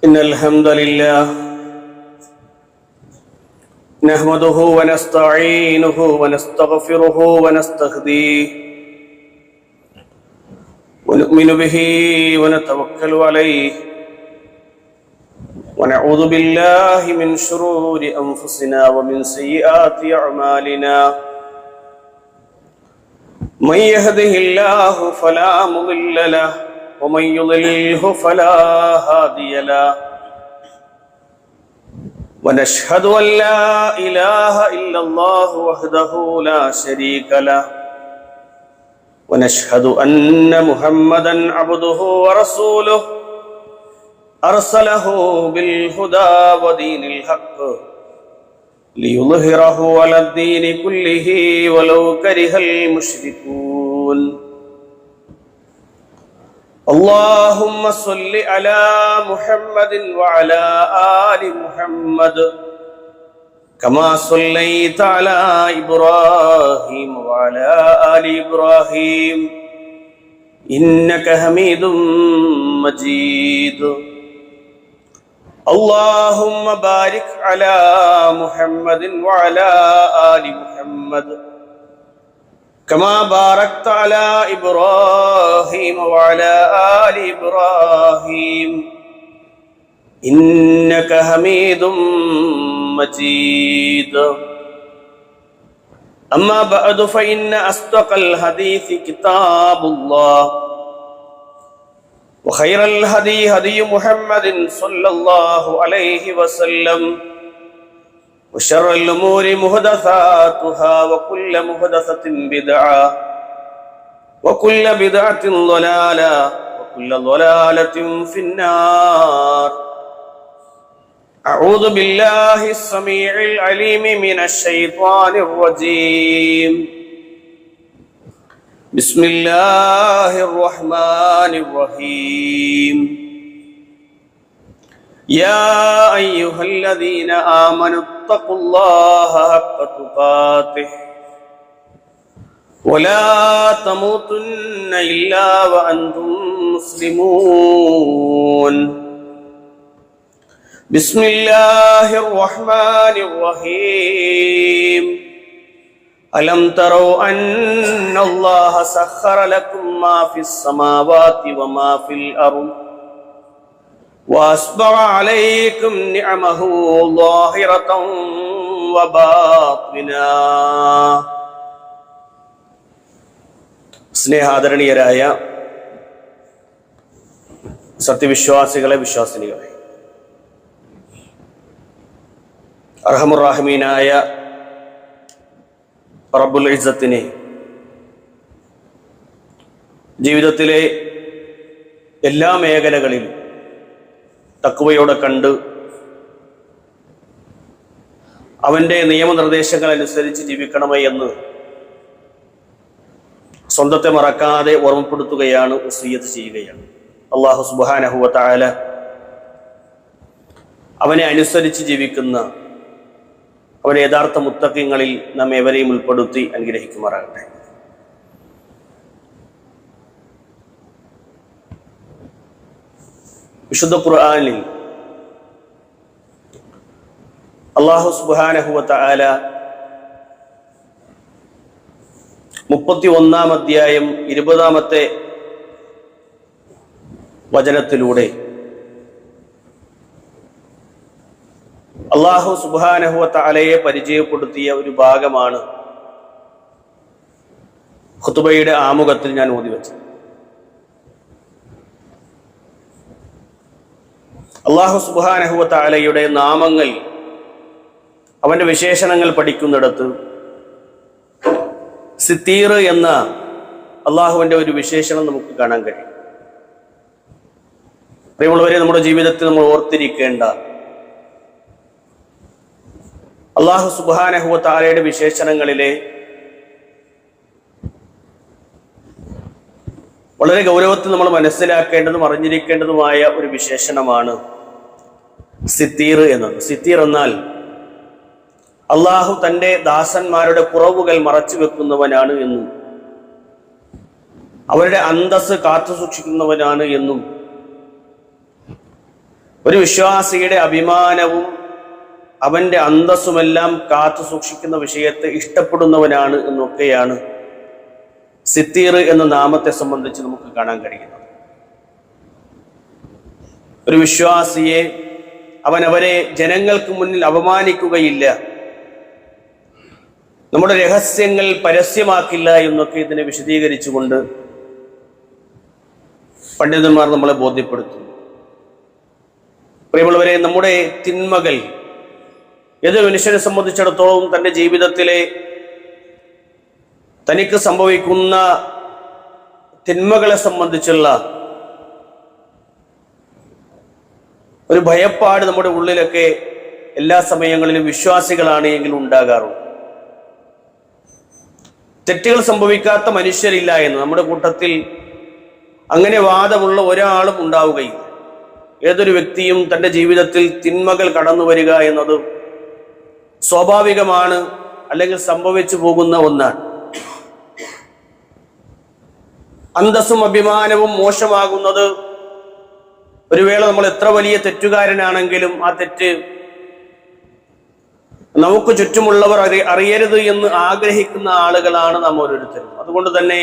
إن الحمد لله نحمده ونستعينه ونستغفره ونستهديه ونؤمن به ونتوكل عليه ونعوذ بالله من شرور أنفسنا ومن سيئات أعمالنا من يهده الله فلا مضل له ومن يضلله فلا هادي له ونشهد أن لا إله إلا الله وحده لا شريك له ونشهد أن محمدا عبده ورسوله أرسله بالهدى ودين الحق ليظهره على الدين كله ولو كره المشركون اللهم صل على محمد وعلى آل محمد كما صليت على إبراهيم وعلى آل إبراهيم إنك حميد مجيد اللهم بارك على محمد وعلى آل محمد كما باركت على إبراهيم وعلى آل إبراهيم إنك حميد مجيد أما بعد فإن أصدق الحديث كتاب الله وخير الهدي هدي محمد صلى الله عليه وسلم وشر الأمور محدثاتها وكل محدثة بدعة وكل بدعة ضلالة وكل ضلالة في النار. أعوذ بالله السميع العليم من الشيطان الرجيم. بسم الله الرحمن الرحيم. يا أيها الذين آمنوا اتقوا الله حق تقاته ولا تموتن إلا وأنتم مسلمون. بسم الله الرحمن الرحيم. ألم تروا أن الله سخر لكم ما في السماوات وما في الأرض وأسبغ عليكم نعمه ظاهرة وباطنا. സ്നേഹാദരണീയരായ സത്യവിശ്വാസികളെ, വിശ്വാസിനികളെ, അർഹമുർ-റഹീമീനായ റബ്ബുൽ ഇസ്സത്തിനെ ജീവിതത്തിലെ എല്ലാ മേഖലകളിലും തഖ്വയോടെ കണ്ട് അവന്റെ നിയമനിർദ്ദേശങ്ങൾ അനുസരിച്ച് ജീവിക്കണമേ എന്ന് സ്വന്തത്തെ മറക്കാതെ ഓർമ്മപ്പെടുത്തുകയാണ്, വസിയ്യത്ത് ചെയ്യുകയാണ്. അല്ലാഹു സുബ്ഹാനഹു വ തആല അവനെ അനുസരിച്ച് ജീവിക്കുന്ന അവനെ യഥാർത്ഥ മുത്തഖീങ്ങളിൽ നാം ഏവരെയും ഉൾപ്പെടുത്തി അനുഗ്രഹിക്കുമാറാകട്ടെ. വിശുദ്ധ ഖുർആനിൽ അല്ലാഹു സുബ്ഹാനഹു വ തആല 31-ാം അധ്യായം 20-ാമത്തെ വചനത്തിലൂടെ അല്ലാഹു സുബ്ഹാനഹു വ തആലയെ പരിചയപ്പെടുത്തിയ ഒരു ഭാഗമാണ് ഖുതുബയുടെ ആമുഖത്തിൽ ഞാൻ ഓതിവെച്ചത്. അല്ലാഹു സുബ്ഹാനഹു വ തആലയുടെ നാമങ്ങൾ, അവന്റെ വിശേഷണങ്ങൾ പഠിക്കുന്നിടത്ത് സിത്തീർ എന്ന അള്ളാഹുവിന്റെ ഒരു വിശേഷണം നമുക്ക് കാണാൻ കഴിയും. പ്രിയമുള്ളവരെ, നമ്മുടെ ജീവിതത്തിൽ നമ്മൾ ഓർത്തിരിക്കേണ്ട അല്ലാഹു സുബ്ഹാനഹു വ തആലയുടെ വിശേഷണങ്ങളിലെ വളരെ ഗൗരവത്തിൽ നമ്മൾ മനസ്സിലാക്കേണ്ടതും അറിഞ്ഞിരിക്കേണ്ടതുമായ ഒരു വിശേഷണമാണ് സിത്തീർ എന്നത്. സിത്തീർ എന്നാൽ അള്ളാഹു തന്റെ ദാസന്മാരുടെ കുറവുകൾ മറച്ചു വെക്കുന്നവനാണ് എന്നും അവരുടെ അന്തസ്സ് കാത്തു സൂക്ഷിക്കുന്നവനാണ് എന്നും ഒരു വിശ്വാസിയുടെ അഭിമാനവും അവന്റെ അന്തസ്സുമെല്ലാം കാത്തു സൂക്ഷിക്കുന്ന വിഷയത്തെ ഇഷ്ടപ്പെടുന്നവനാണ് എന്നൊക്കെയാണ് സിത്തീർ എന്ന നാമത്തെ സംബന്ധിച്ച് നമുക്ക് കാണാൻ കഴിയുന്നത്. ഒരു വിശ്വാസിയെ അവരെ ജനങ്ങൾക്ക് മുന്നിൽ അപമാനിക്കുകയില്ല, നമ്മുടെ രഹസ്യങ്ങൾ പരസ്യമാക്കില്ല എന്നൊക്കെ ഇതിനെ വിശദീകരിച്ചുകൊണ്ട് പണ്ഡിതന്മാർ നമ്മളെ ബോധ്യപ്പെടുത്തുന്നു. പ്രിയമുള്ളവരെ, നമ്മുടെ തിന്മകൾ ഏത് മനുഷ്യനെ സംബന്ധിച്ചിടത്തോളം തൻ്റെ ജീവിതത്തിലെ തനിക്ക് സംഭവിക്കുന്ന തിന്മകളെ സംബന്ധിച്ചുള്ള ഒരു ഭയപ്പാട് നമ്മുടെ ഉള്ളിലൊക്കെ എല്ലാ സമയങ്ങളിലും വിശ്വാസികളാണ് എങ്കിൽ ഉണ്ടാകാറുണ്ട്. തെറ്റുകൾ സംഭവിക്കാത്ത മനുഷ്യരില്ല എന്ന് നമ്മുടെ കൂട്ടത്തിൽ അങ്ങനെ വാദമുള്ള ഒരാളും ഉണ്ടാവുകയില്ല. ഏതൊരു വ്യക്തിയും തൻ്റെ ജീവിതത്തിൽ തിന്മകൾ കടന്നു വരിക എന്നത് സ്വാഭാവികമാണ്, അല്ലെങ്കിൽ സംഭവിച്ചു പോകുന്ന ഒന്നാണ്. അന്തസ്സും അഭിമാനവും മോശമാകുന്നത് ഒരു വേള നമ്മൾ എത്ര വലിയ തെറ്റുകാരനാണെങ്കിലും ആ തെറ്റ് നമുക്ക് ചുറ്റുമുള്ളവർ അറിയരുത് എന്ന് ആഗ്രഹിക്കുന്ന ആളുകളാണ് നാം ഓരോരുത്തരും. അതുകൊണ്ട് തന്നെ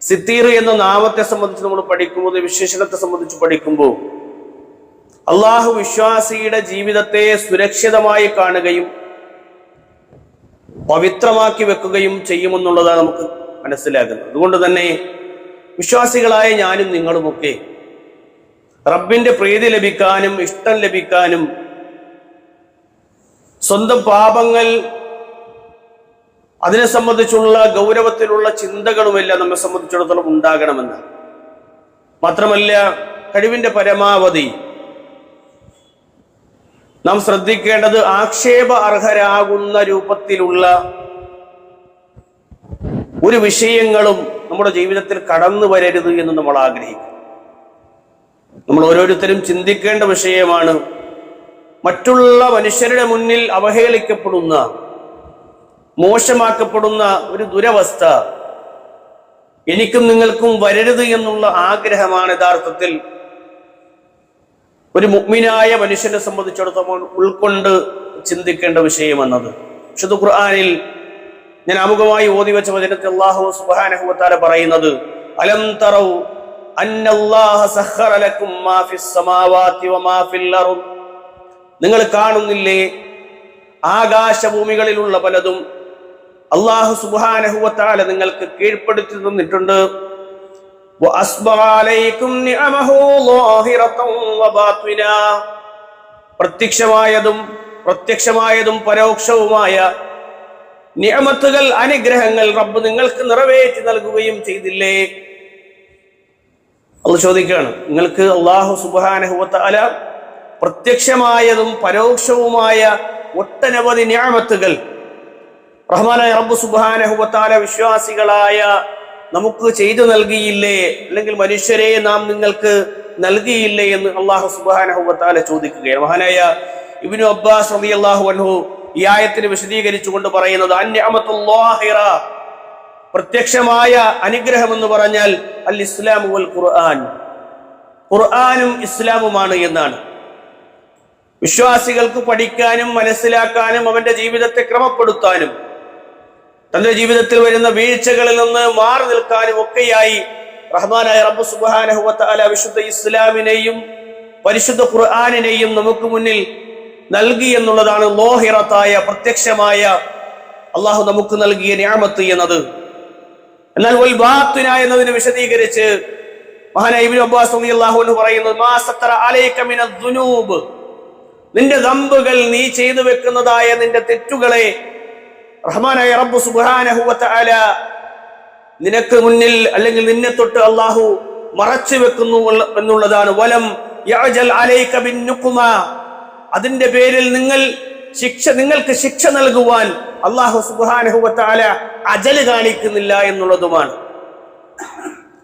സിത്തീർ എന്ന നാമത്തെ സംബന്ധിച്ച് നമ്മൾ പഠിക്കുമ്പോൾ, വിശേഷണത്തെ സംബന്ധിച്ച് പഠിക്കുമ്പോൾ അള്ളാഹു വിശ്വാസിയുടെ ജീവിതത്തെ സുരക്ഷിതമായി കാണുകയും പവിത്രമാക്കി വെക്കുകയും ചെയ്യുമെന്നുള്ളതാണ് നമുക്ക് മനസ്സിലാക്കുന്നത്. അതുകൊണ്ട് തന്നെ വിശ്വാസികളായ ഞാനും നിങ്ങളുമൊക്കെ റബ്ബിന്റെ പ്രീതി ലഭിക്കാനും ഇഷ്ടം ലഭിക്കാനും സ്വന്തം പാപങ്ങൾ അതിനെ സംബന്ധിച്ചുള്ള ഗൗരവത്തിലുള്ള ചിന്തകളുമെല്ലാം നമ്മെ സംബന്ധിച്ചിടത്തോളം ഉണ്ടാകണമെന്ന്. മാത്രമല്ല, കഴിവിന്റെ പരമാവധി നാം ശ്രദ്ധിക്കേണ്ടത് ആക്ഷേപ അർഹരാകുന്ന രൂപത്തിലുള്ള ഒരു വിഷയങ്ങളും നമ്മുടെ ജീവിതത്തിൽ കടന്നു വരരുത് എന്ന് നമ്മൾ ആഗ്രഹിക്കും. നമ്മൾ ഓരോരുത്തരും ചിന്തിക്കേണ്ട വിഷയമാണ്. മറ്റുള്ള മനുഷ്യരുടെ മുന്നിൽ അവഹേളിക്കപ്പെടുന്ന, മോശമാക്കപ്പെടുന്ന ഒരു ദുരവസ്ഥ എനിക്കും നിങ്ങൾക്കും വരരുത് എന്നുള്ള ആഗ്രഹമാണ് യഥാർത്ഥത്തിൽ ഒരു മുഅ്മിനായ മനുഷ്യനെ സംബന്ധിച്ചിടത്തോളം ഉൾക്കൊണ്ട് ചിന്തിക്കേണ്ട വിഷയമെന്നത്. വിശുദ്ധ ഖുർആനിൽ ഞാൻ ആമുഖമായി ഓതി വെച്ച വചനത്തിൽ അല്ലാഹു സുബ്ഹാനഹു വ തആല പറയുന്നത്, അലം തറൗ അന്നല്ലാഹ സഖറ ലക്കും മാ ഫിസ് സമാവാതി വമാ ഫിൽ അർദ്, നിങ്ങൾ കാണുന്നില്ലേ ആകാശഭൂമികളിലുള്ള പലതും അല്ലാഹു സുബ്ഹാനഹു വ തആല നിങ്ങൾക്ക് കീഴ്പ്പെടുത്തി തന്നിട്ടുണ്ട്. വഅസ്ബഗ അലൈക്കും നിഅമഹു ളാഹിറതൻ വബാതിനാ, പ്രത്യക്ഷമായതും പരോക്ഷവുമായ നിഅമത്തുകൾ, അനുഗ്രഹങ്ങൾ റബ്ബ് നിങ്ങൾക്ക് നിറവേറ്റി നൽകുകയും ചെയ്തില്ലേ? അല്ലാഹു ചോദിക്കുകയാണ്, നിങ്ങൾക്ക് അല്ലാഹു സുബ്ഹാനഹു വ തആല പ്രത്യക്ഷമായതും പരോക്ഷവുമായ ഒട്ടനവധി നിഅമത്തുകൾ റഹ്മാനായ റബ്ബ് സുബ്ഹാനഹു വ തആല വിശ്വാസികളായ നമുക്ക് ചെയ്തു നൽകിയില്ലേ, അല്ലെങ്കിൽ മനുഷ്യരെ നാം നിങ്ങൾക്ക് നൽകിയില്ലേ എന്ന് അല്ലാഹു സുബ്ഹാനഹു വ തആല ചോദിക്കുകയാണ്. മഹാനായ ഇബ്നു അബ്ബാസ് റളിയല്ലാഹു അൻഹു ഈ ആയത്തിനെ വിശദീകരിച്ചുകൊണ്ട് പറയുന്നത്, അൻനിഅമത്തുല്ലാഹിറ, പ്രത്യക്ഷമായ അനുഗ്രഹം എന്ന് പറഞ്ഞാൽ അൽ ഇസ്ലാമു വൽ ഖുർആൻ, ഖുർആനും ഇസ്ലാമുമാണ് എന്നാണ്. വിശ്വാസികൾക്ക് പഠിക്കാനും മനസ്സിലാക്കാനും അവന്റെ ജീവിതത്തെ ക്രമപ്പെടുത്താനും തന്റെ ജീവിതത്തിൽ വരുന്ന വീഴ്ചകളിൽ നിന്ന് മാറി നിൽക്കാനും ഒക്കെയായി റഹ്മാനായ റബ്ബ് സുബ്ഹാനഹു വ തആല വിശുദ്ധ ഇസ്ലാമിനെയും പരിശുദ്ധ ഖുർആനിനെയും നമുക്ക് മുന്നിൽ നൽകി എന്നുള്ളതാണ് ലോഹിറത്തായ, പ്രത്യക്ഷമായ അള്ളാഹു നമുക്ക് നൽകിയ നിഅമത്ത് എന്നത്. എന്നാൽ വൽ ബാത്തിന എന്നതിനെ വിശദീകരിച്ച് മഹാനായ ഇബ്നു അബ്ബാസ് റളിയല്ലാഹു അൻഹു പറയുന്നത്, മാ സത്തറ അലൈക മിനദ് ദുനൂബ്, നിന്റെ ദംബുകൾ, നീ ചെയ്തു വെക്കുന്നതായ നിന്റെ തെറ്റുകളെ റഹ്മാനായ റബ്ബ് സുബ്ഹാനഹു വ തആല നിനക്ക് മുന്നിൽ, അല്ലെങ്കിൽ നിന്നെ തൊട്ട് അള്ളാഹു മറച്ചു വെക്കുന്നു എന്നുള്ളതാണ്. വലം യഅജൽ അലൈക ബിന്നുഖ്മ, അതിന്റെ പേരിൽ നിങ്ങൾക്ക് ശിക്ഷ നൽകുവാൻ അല്ലാഹു സുബ്ഹാനഹു വ തആല അജല് കാണിക്കുന്നില്ല എന്നുള്ളതുമാണ്.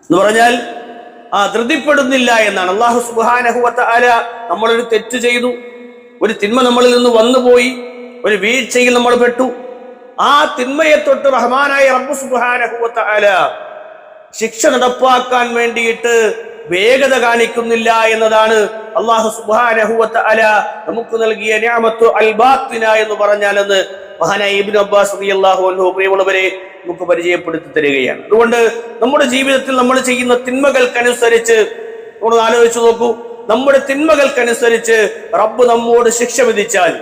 എന്ന് പറഞ്ഞാൽ ധൃതിപ്പെടുന്നില്ല എന്നാണ്. അല്ലാഹു സുബ്ഹാനഹു വ തആല നമ്മളൊരു തെറ്റ് ചെയ്തു, ഒരു തിന്മ നമ്മളിൽ നിന്ന് വന്നുപോയി, ഒരു വീഴ്ചയിൽ നമ്മൾ പെട്ടു, ആ തിന്മയെ തൊട്ട് റഹ്മാനായ റബ്ബ് സുബ്ഹാനഹു വ തആല ശിക്ഷ നടപ്പാക്കാൻ വേണ്ടിയിട്ട് വേഗത കാണിക്കുന്നില്ല എന്നതാണ് അല്ലാഹു സുബ്ഹാനഹു വ തആല നമുക്ക് നൽകിയ നിഅമത്തു അൽ ബാത്തിന എന്ന് പറഞ്ഞാൽ എന്ന് മഹാനായ ഇബ്നു അബ്ബാസ് റളിയല്ലാഹു അൻഹു പ്രിയമുള്ളവരെ നമുക്ക് പരിചയപ്പെടുത്തി തരികയാണ്. അതുകൊണ്ട് നമ്മുടെ ജീവിതത്തിൽ നമ്മൾ ചെയ്യുന്ന തിന്മകൾക്കനുസരിച്ച് നമ്മൾ ആലോചിച്ചു നോക്കൂ, നമ്മുടെ തിന്മകൾക്കനുസരിച്ച് റബ്ബ് നമ്മോട് ശിക്ഷ വിധിച്ചാൽ,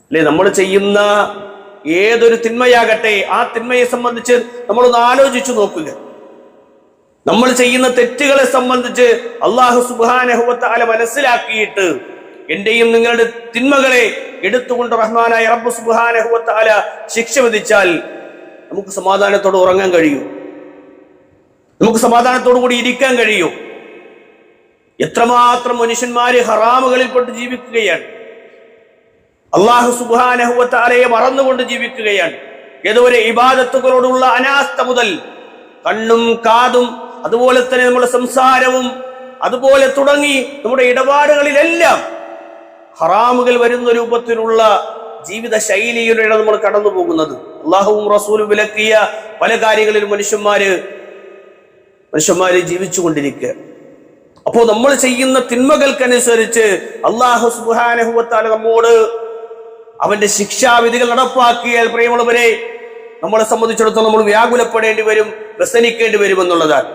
അല്ലെ, നമ്മൾ ചെയ്യുന്ന ഏതൊരു തിന്മയാകട്ടെ ആ തിന്മയെ സംബന്ധിച്ച് നമ്മളൊന്ന് ആലോചിച്ചു നോക്കുക. നമ്മൾ ചെയ്യുന്ന തെറ്റുകളെ സംബന്ധിച്ച് അല്ലാഹു സുബ്ഹാനഹു വ തആല മനസ്സിലാക്കിയിട്ട് എന്റെയും നിങ്ങളുടെ തിന്മകളെ എടുത്തുകൊണ്ട് റഹ്മാനായ റബ്ബ് സുബ്ഹാനഹു വ തആല ശിക്ഷ വിധിച്ചാൽ നമുക്ക് സമാധാനത്തോടെ ഉറങ്ങാൻ കഴിയും? നമുക്ക് സമാധാനത്തോടു കൂടി ഇരിക്കാൻ കഴിയും? എത്രമാത്രം മനുഷ്യന്മാര് ഹറാമുകളിൽ പെട്ട് ജീവിക്കുകയാണ്, അല്ലാഹു സുബ്ഹാനഹു വ തആലയെ മറന്നുകൊണ്ട് ജീവിക്കുകയാണ്. ഏതൊരു ഇബാദത്തുകളോടുള്ള അനാസ്ഥ മുതൽ കണ്ണും കാതും അതുപോലെ തന്നെ നമ്മുടെ സംസാരവും അതുപോലെ തുടങ്ങി നമ്മുടെ ഇടപാടുകളിലെല്ലാം ഹറാമുകൾ വരുന്ന രൂപത്തിലുള്ള ജീവിത ശൈലിയിലൂടെ നമ്മൾ കടന്നു പോകുന്നത്. അല്ലാഹുവും റസൂലും വിലക്കിയ പല കാര്യങ്ങളിലും മനുഷ്യന്മാര് ജീവിച്ചു കൊണ്ടിരിക്കുക. അപ്പോ നമ്മൾ ചെയ്യുന്ന തിന്മകൾക്കനുസരിച്ച് അല്ലാഹു സുബ്ഹാനഹു വ തആല നമ്മോട് അവന്റെ ശിക്ഷാവിധികൾ നടപ്പാക്കിയാൽ പ്രിയമുള്ളവരെ നമ്മളെ സംബന്ധിച്ചിടത്തോളം നമ്മൾ വ്യാകുലപ്പെടേണ്ടി വരും, വ്യസനിക്കേണ്ടി വരും എന്നുള്ളതാണ്.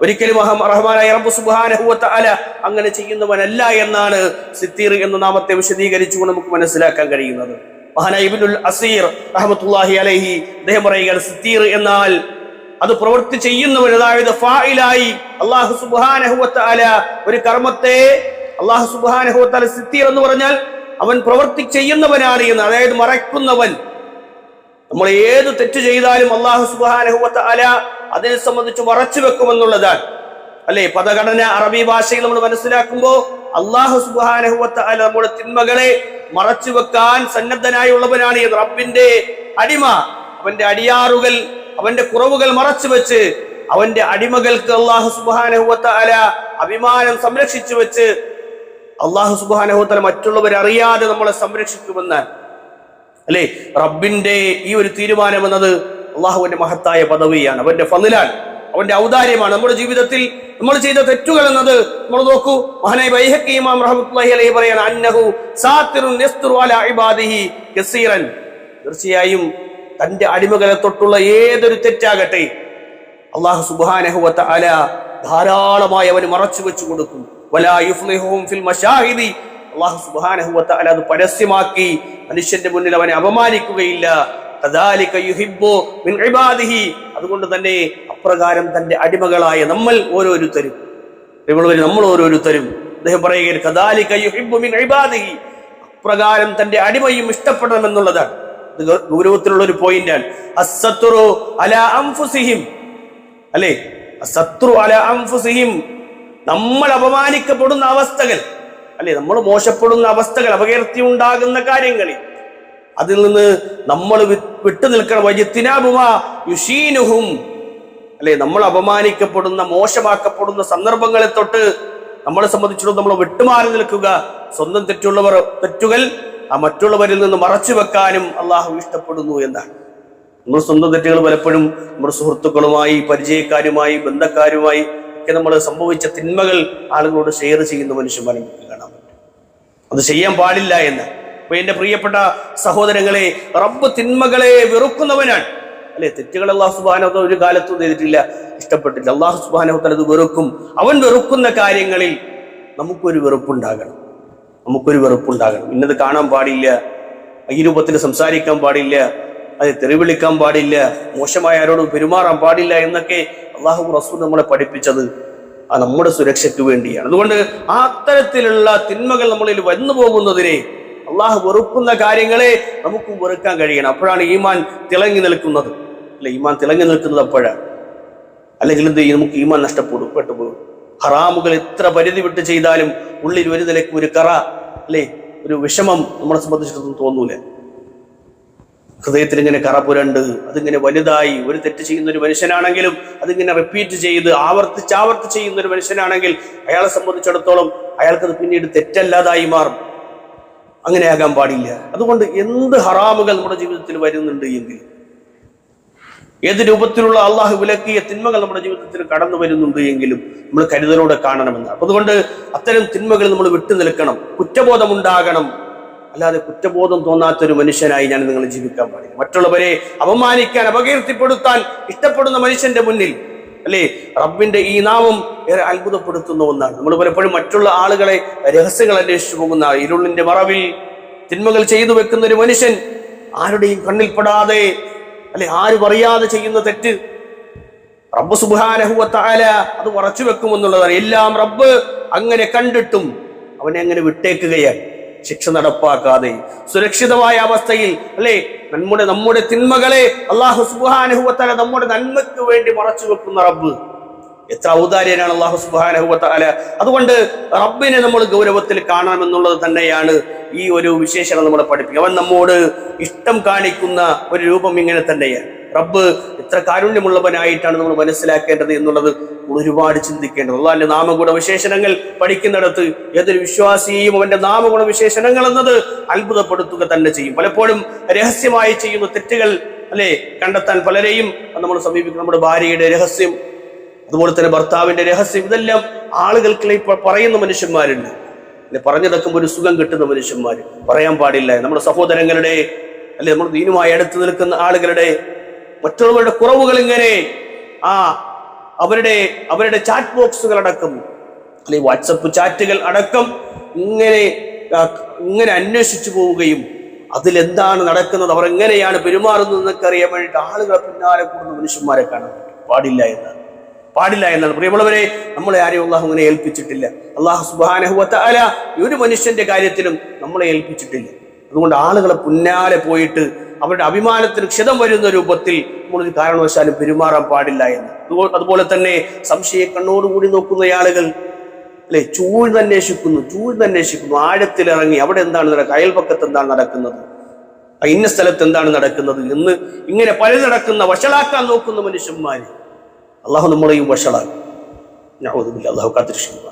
ഒരിക്കലും റഹ്മാനായ റബ്ബ് സുബ്ഹാനഹു വ തആല അങ്ങനെ ചെയ്യുന്നവനല്ല എന്നാണ് സിത്തീർ എന്ന നാമത്തെ വിശദീകരിച്ചുകൊണ്ട് നമുക്ക് മനസ്സിലാക്കാൻ കഴിയുന്നത്. മഹാനായ ഇബ്നുൽ അസീർ റഹ്മത്തുള്ളാഹി അലൈഹി അദ്ദേഹം പറയുകയാണ്, സിത്തീർ എന്നാൽ അത് പ്രവൃത്തി ചെയ്യുന്നവൻ, അതായത് ഫായിലായി അല്ലാഹു സുബ്ഹാനഹു വ തആല ഒരു കർമ്മത്തെ അല്ലാഹു സുബ്ഹാനഹു വ തആല സിത്തീർ എന്ന് പറഞ്ഞാൽ അവൻ പ്രവൃത്തി ചെയ്യുന്നവനാണ് എന്ന്, അതായത് മറയ്ക്കുന്നവൻ. നമ്മൾ ഏത് തെറ്റ് ചെയ്താലും അല്ലാഹു സുബ്ഹാനഹു വ തആല അതിനെ സംബന്ധിച്ച് മറച്ചു വെക്കുമെന്നുള്ളതാണ്, അല്ലെ? പദഘടന അറബി ഭാഷയിൽ നമ്മൾ മനസ്സിലാക്കുമ്പോൾ അല്ലാഹു സുബ്ഹാനഹു വ തആല നമ്മുടെ തിന്മകളെ മറച്ചു വെക്കാൻ സന്നദ്ധനായുള്ളവനാണ് എന്ന്. റബ്ബിന്റെ അടിമ, അവന്റെ അടിയാറുകൾ, അവന്റെ കുറവുകൾ മറച്ചു വെച്ച് അവന്റെ അടിമകൾക്ക് അല്ലാഹു സുബ്ഹാനഹു വ തആല അഭിമാനം സംരക്ഷിച്ചു വെച്ച് അല്ലാഹു സുബ്ഹാനഹു വ തആല മറ്റുള്ളവർ അറിയാതെ നമ്മളെ സംരക്ഷിക്കുമെന്നാണ്, അല്ലെ? റബ്ബിന്റെ ഈ ഒരു തീരുമാനം എന്നത് അള്ളാഹുവിന്റെ മഹത്തായ പദവിയാണ്, അവന്റെ ഫളിലാണ്, അവന്റെ ഔദാര്യമാണ്. നമ്മുടെ ജീവിതത്തിൽ നമ്മൾ ചെയ്ത തെറ്റുകൾ എന്നത് നമ്മൾ നോക്കൂ, മഹാനായ ബൈഹഖി ഇമാം റഹ്മത്തുള്ളാഹി അലൈഹി പറയാണ്, അന്നഹു സാത്തിറുൻ യസ്തുറു അലാ ഇബാദിഹി കസീറൻ. തീർച്ചയായും തന്റെ അടിമകളെ തൊട്ടുള്ള ഏതൊരു തെറ്റാകട്ടെ അല്ലാഹു സുബ്ഹാനഹു വ തആല ധാരാളമായി അവന് മറച്ചു വെച്ചു കൊടുക്കും. വലാ യുഫ്ലിഹും ഫിൽ മശാഹിദി. അല്ലാഹു സുബ്ഹാനഹു വ തആല അത് പരസ്യമാക്കി മനുഷ്യന്റെ മുന്നിൽ അവനെ അപമാനിക്കുകയില്ല. കദാലിക യുഹിബ്ബു മിൻ ഇബാദിഹി. അതുകൊണ്ട് തന്നെ അപ്രകാരം തന്റെ അടിമകളായ നമ്മൾ ഓരോരുത്തരും അദ്ദേഹം പറയുകയാണ്, കദാലിക യുഹിബ്ബു മിൻ ഇബാദിഹി, അപ്രകാരം തന്റെ അടിമയും ഇഷ്ടപ്പെടണം എന്നുള്ളതാണ്. ഇത് ഗൗരവത്തിലുള്ള ഒരു പോയിന്റാണ്. അസ്സത്റു അലാ അൻഫുസിഹിം, അല്ലേ? അസ്സത്റു അലാ അൻഫുസിഹിം, നമ്മൾ അപമാനിക്കപ്പെടുന്ന അവസ്ഥകൾ, അല്ലെ, നമ്മൾ മോശപ്പെടുന്ന അവസ്ഥകൾ, അപകീർത്തി ഉണ്ടാകുന്ന കാര്യങ്ങളിൽ അതിൽ നിന്ന് നമ്മൾ വിട്ടു നിൽക്കണം. വജിത്തിനാബുമാ യുശീനുഹും, അല്ലെ, നമ്മൾ അപമാനിക്കപ്പെടുന്ന മോശമാക്കപ്പെടുന്ന സന്ദർഭങ്ങളെ തൊട്ട് നമ്മളെ സംബന്ധിച്ചിടത്തോളം നമ്മൾ വിട്ടുമാറി നിൽക്കുക. സ്വന്തം തെറ്റുകൾ ആ മറ്റുള്ളവരിൽ നിന്ന് മറച്ചു വെക്കാനും അള്ളാഹു ഇഷ്ടപ്പെടുന്നു എന്നാണ്. നമ്മൾ സ്വന്തം തെറ്റുകൾ പലപ്പോഴും നമ്മുടെ സുഹൃത്തുക്കളുമായി, പരിചയക്കാരുമായി, ബന്ധക്കാരുമായി ഒക്കെ നമ്മൾ സംഭവിച്ച തിന്മകൾ ആളുകളോട് ഷെയർ ചെയ്യുന്ന മനുഷ്യന്മാരെ നമുക്ക് കാണാൻ പറ്റും. അത് ചെയ്യാൻ പാടില്ല എന്ന്. അപ്പൊ എന്റെ പ്രിയപ്പെട്ട സഹോദരങ്ങളെ, റബ്ബ് തിന്മകളെ വെറുക്കുന്നവനാണ്, അല്ലെ? തെറ്റുകൾ അല്ലാഹു സുബ്ഹാനഹു വ തആല ഒരു കാലത്തും ചെയ്തിട്ടില്ല, ഇഷ്ടപ്പെട്ടില്ല. അല്ലാഹു സുബ്ഹാനഹു വ തആല അത് വെറുക്കും. അവൻ വെറുക്കുന്ന കാര്യങ്ങളിൽ നമുക്കൊരു വെറുപ്പുണ്ടാകണം. ഇന്നത് കാണാൻ പാടില്ല, ഈ രൂപത്തിൽ സംസാരിക്കാൻ പാടില്ല, അത് തെറിവിളിക്കാൻ പാടില്ല, മോശമായ ആരോടും പെരുമാറാൻ പാടില്ല എന്നൊക്കെ അല്ലാഹു റസൂൽ നമ്മളെ പഠിപ്പിച്ചത് ആ നമ്മുടെ സുരക്ഷയ്ക്ക് വേണ്ടിയാണ്. അതുകൊണ്ട് ആ അത്തരത്തിലുള്ള തിന്മകൾ നമ്മളിൽ വന്നു പോകുന്നതിനെ, അള്ളാഹു വെറുക്കുന്ന കാര്യങ്ങളെ നമുക്ക് വെറുക്കാൻ കഴിയണം. അപ്പോഴാണ് ഈമാൻ തിളങ്ങി നിൽക്കുന്നത്, അല്ലെ? ഈമാൻ തിളങ്ങി നിൽക്കുന്നത് അപ്പോഴാണ്. അല്ലെങ്കിൽ എന്ത് ചെയ്യും? നമുക്ക് ഈമാൻ പെട്ടുപോകും. ഹറാമുകൾ എത്ര പരിധി വിട്ട് ചെയ്താലും ഉള്ളിൽ ഒരു നിലയ്ക്ക് ഒരു കറ, അല്ലെ, ഒരു വിഷമം നമ്മളെ സംബന്ധിച്ചിടത്തോളം തോന്നൂല. ഹൃദയത്തിൽ ഇങ്ങനെ കറ പുരണ്ട് അതിങ്ങനെ വലുതായി ഒരു തെറ്റ് ചെയ്യുന്ന ഒരു മനുഷ്യനാണെങ്കിലും അതിങ്ങനെ റിപ്പീറ്റ് ചെയ്ത് ആവർത്തിച്ച് ചെയ്യുന്ന ഒരു മനുഷ്യനാണെങ്കിൽ അയാളെ സംബന്ധിച്ചിടത്തോളം അയാൾക്കത് പിന്നീട് തെറ്റല്ലാതായി മാറും. അങ്ങനെയാകാൻ പാടില്ല. അതുകൊണ്ട് എന്ത് ഹറാമുകൾ നമ്മുടെ ജീവിതത്തിൽ വരുന്നുണ്ട് എങ്കിൽ ഏത് രൂപത്തിലുള്ള അള്ളാഹു വിലക്കിയ തിന്മകൾ നമ്മുടെ ജീവിതത്തിൽ കടന്നു വരുന്നുണ്ട് എങ്കിലും നമ്മൾ കരുതലോടെ കാണണമെന്നാണ്. അതുകൊണ്ട് അത്തരം തിന്മകൾ നമ്മൾ വിട്ടു നിൽക്കണം, കുറ്റബോധമുണ്ടാകണം. അല്ലാതെ കുറ്റബോധം തോന്നാത്തൊരു മനുഷ്യനായി ഞാൻ നിങ്ങൾ ജീവിക്കാൻ പാടില്ല. മറ്റുള്ളവരെ അപമാനിക്കാൻ, അപകീർത്തിപ്പെടുത്താൻ ഇഷ്ടപ്പെടുന്ന മനുഷ്യന്റെ മുന്നിൽ അല്ലേ റബ്ബിന്റെ ഈ നാമം ഏറെ അത്ഭുതപ്പെടുത്തുന്ന ഒന്നാണ്. നമ്മൾ പലപ്പോഴും മറ്റുള്ള ആളുകളെ രഹസ്യങ്ങൾ അന്വേഷിച്ചു പോകുന്ന, ഇരുളിന്റെ മറവിൽ തിന്മകൾ ചെയ്തു വെക്കുന്ന ഒരു മനുഷ്യൻ, ആരുടെയും കണ്ണിൽപ്പെടാതെ അല്ലെ ആരും അറിയാതെ ചെയ്യുന്ന തെറ്റ് റബ്ബ് സുബ്ഹാനഹു വ തആല അത് മറച്ചു വെക്കുമെന്നുള്ളതാണ്. എല്ലാം റബ്ബ് അങ്ങനെ കണ്ടിട്ടും അവനെ അങ്ങനെ വിട്ടേക്കുകയാണ്, ശിക്ഷ നടപ്പാക്കാതെ സുരക്ഷിതമായ അവസ്ഥയിൽ അല്ലെ നമ്മുടെ തിന്മകളെ അല്ലാഹു സുബ്ഹാനഹു വ തആല നമ്മുടെ നന്മയ്ക്ക് വേണ്ടി മറച്ചു വെക്കുന്ന റബ്ബ് എത്ര ഔദാര്യനാണ് അല്ലാഹു സുബ്ഹാനഹു വ തആല. അതുകൊണ്ട് റബ്ബിനെ നമ്മൾ ഗൗരവത്തിൽ കാണണമെന്നുള്ളത് തന്നെയാണ് ഈ ഒരു വിശേഷണം നമ്മളെ പഠിപ്പിക്കുക. അവൻ നമ്മോട് ഇഷ്ടം കാണിക്കുന്ന ഒരു രൂപം ഇങ്ങനെ തന്നെയാണ്. റബ്ബ് എത്ര കാരുണ്യമുള്ളവനായിട്ടാണ് നമ്മൾ മനസ്സിലാക്കേണ്ടത് എന്നുള്ളത് ഒരുപാട് ചിന്തിക്കേണ്ടത്. അല്ലാഹുവിന്റെ നാമഗുണ വിശേഷണങ്ങൾ പഠിക്കുന്നിടത്ത് ഏതൊരു വിശ്വാസിയെയും അവന്റെ നാമഗുണ വിശേഷണങ്ങൾ എന്നത് അത്ഭുതപ്പെടുത്തുക തന്നെ ചെയ്യും. പലപ്പോഴും രഹസ്യമായി ചെയ്യുന്ന തെറ്റുകൾ അല്ലെ കണ്ടെത്താൻ പലരെയും നമ്മൾ സമീപിക്കും. നമ്മുടെ ഭാര്യയുടെ രഹസ്യം, അതുപോലെ തന്നെ ഭർത്താവിന്റെ രഹസ്യം, ഇതെല്ലാം ആളുകൾക്ക് പറയുന്ന മനുഷ്യന്മാരുണ്ട് അല്ലെ, പറഞ്ഞിടക്കുമ്പോൾ ഒരു സുഖം കിട്ടുന്ന മനുഷ്യന്മാര്. പറയാൻ പാടില്ല. നമ്മുടെ സഹോദരങ്ങളുടെ അല്ലെ നമ്മൾ ദീനുമായി അടുത്ത് നിൽക്കുന്ന ആളുകളുടെ മറ്റുള്ളവരുടെ കുറവുകൾ ഇങ്ങനെ അവരുടെ ചാറ്റ് ബോക്സുകൾ അടക്കം അല്ലെ വാട്സപ്പ് ചാറ്റുകൾ അടക്കം ഇങ്ങനെ അന്വേഷിച്ചു പോവുകയും അതിലെന്താണ് നടക്കുന്നത്, അവർ എങ്ങനെയാണ് പെരുമാറുന്നത് എന്നൊക്കെ അറിയാൻ വേണ്ടിയിട്ട് ആളുകളെ പിന്നാലെ കൂടുന്ന മനുഷ്യന്മാരെ കാണാൻ പാടില്ല എന്നാണ്. പ്രിയമുള്ളവരെ, നമ്മളെ ആരെയും അള്ളാഹു അങ്ങനെ ഏൽപ്പിച്ചിട്ടില്ല. അള്ളാഹു സുബ്ഹാനഹു വ തആല ഒരു മനുഷ്യന്റെ കാര്യത്തിലും നമ്മളെ ഏൽപ്പിച്ചിട്ടില്ല. അതുകൊണ്ട് ആളുകളെ പിന്നാലെ പോയിട്ട് അവരുടെ അഭിമാനത്തിന് ക്ഷതം വരുന്ന രൂപത്തിൽ നമ്മളൊരു കാരണവശാലും പെരുമാറാൻ പാടില്ല എന്ന്. അതുപോലെ തന്നെ സംശയ കണ്ണോടുകൂടി നോക്കുന്ന ആളുകൾ അല്ലെ ചൂഴ്ന്നന്വേഷിക്കുന്നു, ആഴത്തിലിറങ്ങി അവിടെ എന്താണ് നടക്കുക, അയൽപക്കത്ത് എന്താണ് നടക്കുന്നത്, ഇന്ന സ്ഥലത്ത് എന്താണ് നടക്കുന്നത് എന്ന് ഇങ്ങനെ പല നടക്കുന്ന വഷളാക്കാൻ നോക്കുന്ന മനുഷ്യന്മാര് അള്ളാഹു നമ്മളെയും വഷളാക്കും. അള്ളാഹു കാത്തിരക്ഷിക്കും,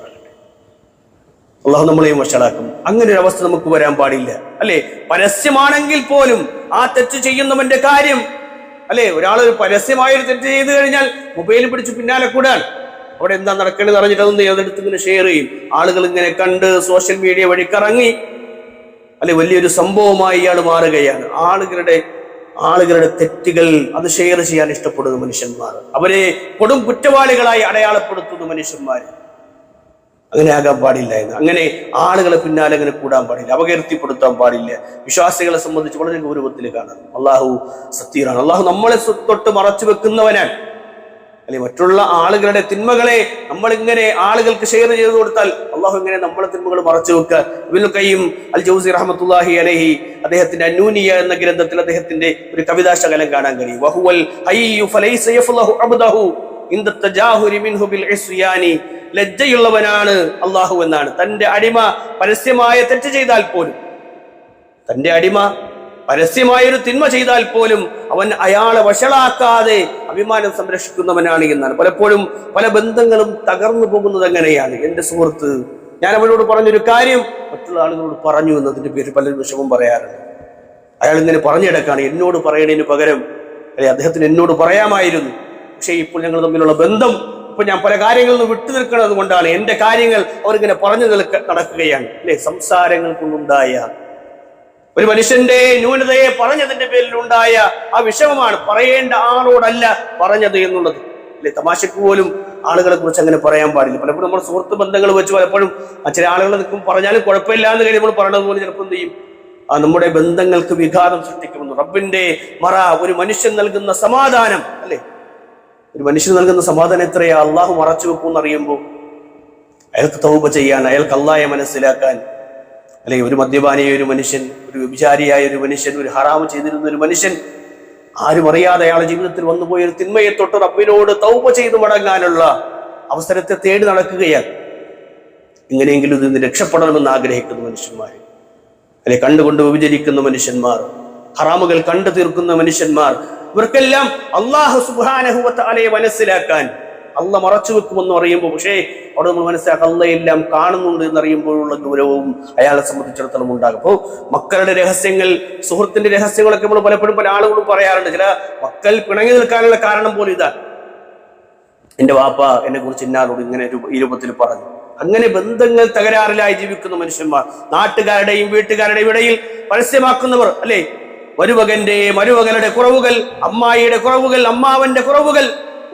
അള്ളാഹു നമ്മളെയും വഷളാക്കും. അങ്ങനെ ഒരു അവസ്ഥ നമുക്ക് വരാൻ പാടില്ല അല്ലെ. പരസ്യമാണെങ്കിൽ പോലും ആ തെറ്റ് ചെയ്യുന്നവന്റെ കാര്യം അല്ലെ, ഒരാളൊരു പരസ്യമായൊരു തെറ്റ് ചെയ്തു കഴിഞ്ഞാൽ മൊബൈൽ പിടിച്ച് പിന്നാലെ കൂടാൻ അവിടെ എന്താ നടക്കേണ്ടത് അറിഞ്ഞിട്ട് അതെടുത്ത് ഇങ്ങനെ ഷെയർ ചെയ്യും. ആളുകൾ ഇങ്ങനെ കണ്ട് സോഷ്യൽ മീഡിയ വഴി കറങ്ങി അല്ലെ വലിയൊരു സംഭവമായി ഇയാൾ മാറുകയാണ്. ആളുകളുടെ തെറ്റുകൾ അത് ഷെയർ ചെയ്യാൻ ഇഷ്ടപ്പെടുന്ന മനുഷ്യന്മാർ, അവരെ കൊടും കുറ്റവാളികളായി അടയാളപ്പെടുത്തുന്ന മനുഷ്യന്മാർ. അങ്ങനെ ആകാൻ പാടില്ല എന്ന്. അങ്ങനെ ആളുകളെ പിന്നാലെ അങ്ങനെ കൂടാൻ പാടില്ല, അപകീർത്തിപ്പെടുത്താൻ പാടില്ല. വിശ്വാസികളെ സംബന്ധിച്ച് വളരെ ഗൗരവത്തിൽ കാണാം. അള്ളാഹു സത്തീറാണ്. അള്ളാഹു നമ്മളെ തൊട്ട് മറച്ചു വെക്കുന്നവനാണ് അല്ലെ. മറ്റുള്ള ആളുകളുടെ തിന്മകളെ നമ്മളിങ്ങനെ ആളുകൾക്ക് ഷെയർ ചെയ്ത് കൊടുത്താൽ അള്ളാഹു ഇങ്ങനെ നമ്മളെ തിന്മകൾ മറച്ചു വെക്കുക. ഇബ്നുൽ ഖയ്യിം അൽ ജൗസി റഹ്മത്തുള്ളാഹി അലൈഹി അദ്ദേഹത്തിന്റെ അന്നൂനിയ എന്ന ഗ്രന്ഥത്തിൽ അദ്ദേഹത്തിന്റെ ഒരു കവിതാശകലം കാണാൻ കഴിയും. വഹുവൽ ഹയ്യു ഫലൈസ യഫ്ലഹു അബ്ദഹു ഇൻദ തജാഹുരി മിൻഹു ബിൽ ഇസ്യാനി. ലജ്ജയുള്ളവനാണ് അള്ളാഹു എന്നാണ്. തന്റെ അടിമ പരസ്യമായ തെറ്റ് ചെയ്താൽ പോലും, തന്റെ അടിമ പരസ്യമായൊരു തിന്മ ചെയ്താൽ പോലും അവൻ അയാളെ വഷളാക്കാതെ അഭിമാനം സംരക്ഷിക്കുന്നവനാണ് എന്നാണ്. പലപ്പോഴും പല ബന്ധങ്ങളും തകർന്നു പോകുന്നത് എങ്ങനെയാണ്. എന്റെ സുഹൃത്ത്, ഞാൻ അവനോട് പറഞ്ഞൊരു കാര്യം മറ്റുള്ള ആളുകളോട് പറഞ്ഞു എന്നതിന്റെ പേരിൽ പലരും വിഷമം പറയാറുണ്ട്. അയാൾ ഇങ്ങനെ പറഞ്ഞിടക്കാണ്, എന്നോട് പറയണതിന് പകരം അല്ലെ അദ്ദേഹത്തിന് എന്നോട് പറയാമായിരുന്നു. പക്ഷേ ഇപ്പോൾ ഞങ്ങൾ തമ്മിലുള്ള ബന്ധം, ഇപ്പൊ ഞാൻ പല കാര്യങ്ങളിൽ നിന്ന് വിട്ടു നിൽക്കുന്നത് കൊണ്ടാണ് എന്റെ കാര്യങ്ങൾ അവരിങ്ങനെ പറഞ്ഞു നടക്കുകയാണ് അല്ലെ. സംസാരങ്ങൾ കൊണ്ടുണ്ടായ ഒരു മനുഷ്യന്റെ ന്യൂനതയെ പറഞ്ഞതിന്റെ പേരിൽ ഉണ്ടായ ആ വിഷമമാണ്, പറയേണ്ട ആളോടല്ല പറഞ്ഞത് എന്നുള്ളത് അല്ലെ. തമാശക്ക് പോലും ആളുകളെ കുറിച്ച് അങ്ങനെ പറയാൻ പാടില്ല. പലപ്പോഴും നമ്മുടെ സുഹൃത്ത് ബന്ധങ്ങൾ വെച്ച് പലപ്പോഴും ചില ആളുകൾ നിൽക്കും പറഞ്ഞാലും കുഴപ്പമില്ല എന്ന് കഴിഞ്ഞ് നമ്മൾ പറഞ്ഞത് പോലെ ചിലപ്പോൾ എന്ത് ചെയ്യും, നമ്മുടെ ബന്ധങ്ങൾക്ക് വിഘാതം സൃഷ്ടിക്കുമെന്ന്. റബ്ബിന്റെ മറ, ഒരു മനുഷ്യൻ നൽകുന്ന സമാധാനം അല്ലെ, ഒരു മനുഷ്യൻ നൽകുന്ന സമാധാനം എത്രയാ അള്ളാഹു മറച്ചു വെക്കും എന്നറിയുമ്പോൾ അയാൾക്ക് തൗബ ചെയ്യാൻ, അയാൾക്ക് അള്ളാഹയെ മനസ്സിലാക്കാൻ അല്ലെ. ഒരു മദ്യപാനിയായ ഒരു മനുഷ്യൻ, ഒരു വ്യഭിചാരിയായ ഒരു മനുഷ്യൻ, ഒരു ഹറാമ് ചെയ്തിരുന്ന ഒരു മനുഷ്യൻ, ആരും അറിയാതെ അയാളുടെ ജീവിതത്തിൽ വന്നുപോയ ഒരു തിന്മയെ തൊട്ട് റബ്ബിനോട് തൗബ ചെയ്തു മടങ്ങാനുള്ള അവസരത്തെ തേടി നടക്കുകയാണ്. എങ്ങനെയെങ്കിലും ഇതിന് രക്ഷപ്പെടണമെന്ന് ആഗ്രഹിക്കുന്ന മനുഷ്യന്മാർ അല്ലെ, കണ്ടുകൊണ്ട് വ്യഭിചരിക്കുന്ന മനുഷ്യന്മാർ, ഹറാമുകൾ കണ്ടു തീർക്കുന്ന മനുഷ്യന്മാർ, ഇവർക്കെല്ലാം അല്ലാഹു സുബ്ഹാനഹു വ തആലയെ മനസ്സിലാക്കാൻ അള്ള മറച്ചു വെക്കുമെന്ന് പറയുമ്പോൾ, പക്ഷേ അവിടെ നമ്മൾ മനസ്സിലാക്കുക അള്ളയെല്ലാം കാണുന്നുണ്ട് എന്നറിയുമ്പോഴുള്ള ഗൗരവവും അയാളെ സംബന്ധിച്ചിടത്തോളം ഉണ്ടാകും. അപ്പോൾ മക്കളുടെ രഹസ്യങ്ങൾ, സുഹൃത്തിന്റെ രഹസ്യങ്ങളൊക്കെ നമ്മൾ പലപ്പോഴും പല ആളുകളും പറയാറുണ്ട്. ചില മക്കൾ പിണങ്ങി നിൽക്കാനുള്ള കാരണം പോലും ഇതാണ്, എന്റെ വാപ്പ എന്നെ കുറിച്ച് ഇന്നാളോട് ഇങ്ങനെ ഈ രൂപത്തിൽ പറഞ്ഞു. അങ്ങനെ ബന്ധങ്ങൾ തകരാറിലായി ജീവിക്കുന്ന മനുഷ്യന്മാർ, നാട്ടുകാരുടെയും വീട്ടുകാരുടെയും ഇടയിൽ പരസ്യമാക്കുന്നവർ, അല്ലെ, മരുമകനുടെ കുറവുകൾ, അമ്മായിയുടെ കുറവുകൾ, അമ്മാവന്റെ കുറവുകൾ,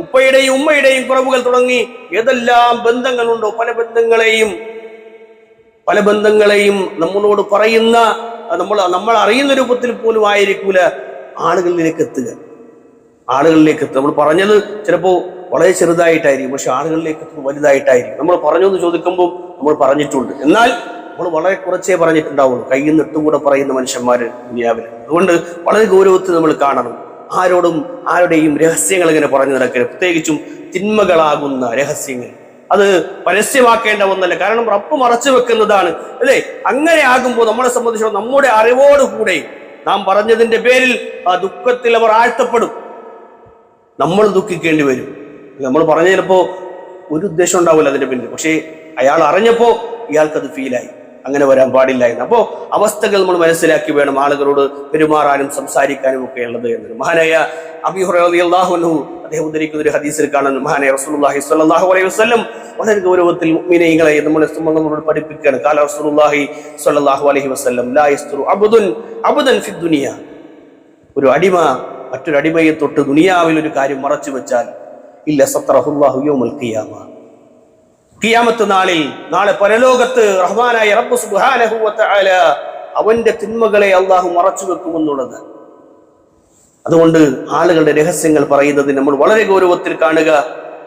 ഉപ്പയുടെയും ഉമ്മയുടെയും കുറവുകൾ തുടങ്ങി ഏതെല്ലാം ബന്ധങ്ങളുണ്ടോ പല ബന്ധങ്ങളെയും നമ്മളോട് പറയുന്ന, നമ്മൾ അറിയുന്ന രൂപത്തിൽ പോലും ആയിരിക്കൂല ആളുകളിലേക്ക് എത്തുക. നമ്മൾ പറഞ്ഞത് ചിലപ്പോൾ വളരെ ചെറുതായിട്ടായിരിക്കും, പക്ഷെ ആളുകളിലേക്ക് വലുതായിട്ടായിരിക്കും. നമ്മൾ പറഞ്ഞു എന്ന് ചോദിക്കുമ്പോൾ നമ്മൾ പറഞ്ഞിട്ടുണ്ട്, എന്നാൽ നമ്മൾ വളരെ കുറച്ചേ പറഞ്ഞിട്ടുണ്ടാവുള്ളൂ. കയ്യിൽ നിന്നിട്ടുകൂടെ പറയുന്ന മനുഷ്യന്മാര് ദുനിയാവിൽ. അതുകൊണ്ട് വളരെ ഗൗരവത്തിൽ നമ്മൾ കാണണം. ആരുടെയും രഹസ്യങ്ങൾ ഇങ്ങനെ പറഞ്ഞു നടക്കരുത്, പ്രത്യേകിച്ചും തിന്മകളാകുന്ന രഹസ്യങ്ങൾ. അത് പരസ്യമാക്കേണ്ട ഒന്നല്ല, കാരണം റബ്ബ് മറച്ചു വെക്കുന്നതാണ്, അല്ലേ? അങ്ങനെ ആകുമ്പോൾ നമ്മളെ സംബന്ധിച്ചിടത്തോളം നമ്മുടെ അറിവോടുകൂടെ നാം പറഞ്ഞതിന്റെ പേരിൽ ആ ദുഃഖത്തിൽ അവർ ആഴ്ത്തപ്പെടും, നമ്മൾ ദുഃഖിക്കേണ്ടി വരും. നമ്മൾ പറഞ്ഞ ചിലപ്പോ ഒരു ഉദ്ദേശം ഉണ്ടാവില്ല അതിന്റെ പിന്നിൽ, പക്ഷേ അയാൾ അറിഞ്ഞപ്പോ ഇയാൾക്കത് ഫീലായി. അങ്ങനെ വരാൻ പാടില്ല എന്ന്. അപ്പോ അവസ്ഥകൾ നമ്മൾ മനസ്സിലാക്കി വേണം ആളുകളോട് പെരുമാറാനും സംസാരിക്കാനും ഒക്കെ ഉള്ളത് എന്ന്. മഹാനായ അബീ ഹുറൈറ റളിയല്ലാഹു അൻഹു അദ്ദേഹം ഉദ്ധരിക്കുന്ന ഒരു ഹദീസിൽ കാണുന്നു, മഹാനായ റസൂലുള്ളാഹി സ്വല്ലല്ലാഹു അലൈഹി വസല്ലം വളരെ ഗൗരവത്തിൽ മുഅ്മിനീങ്ങളെ നമ്മളോട് പഠിപ്പിക്കുകയാണ്. ഖാല റസൂലുള്ളാഹി സ്വല്ലല്ലാഹു അലൈഹി വസല്ലം ലാ യസ്തുറു അബ്ദുൻ ഫി ദുനിയ, ഒരു അടിമ മറ്റൊരു അടിമയെ തൊട്ട് ദുനിയാവിൽ ഒരു കാര്യം മറച്ചു വെച്ചാൽ ഇല്ല സത്തറഹുല്ലാഹു യൗമൽ ഖിയാമ, ഖിയാമത്ത് നാളിൽ, നാളെ പരലോകത്ത് റഹ്മാനായ റബ്ബ് സുബ്ഹാനഹു വ തആല അവന്റെ തിന്മകളെ അള്ളാഹു മറച്ചു വെക്കുമെന്നുള്ളത്. അതുകൊണ്ട് ആളുകളുടെ രഹസ്യങ്ങൾ പറയുന്നത് നമ്മൾ വളരെ ഗൗരവത്തിൽ കാണുക,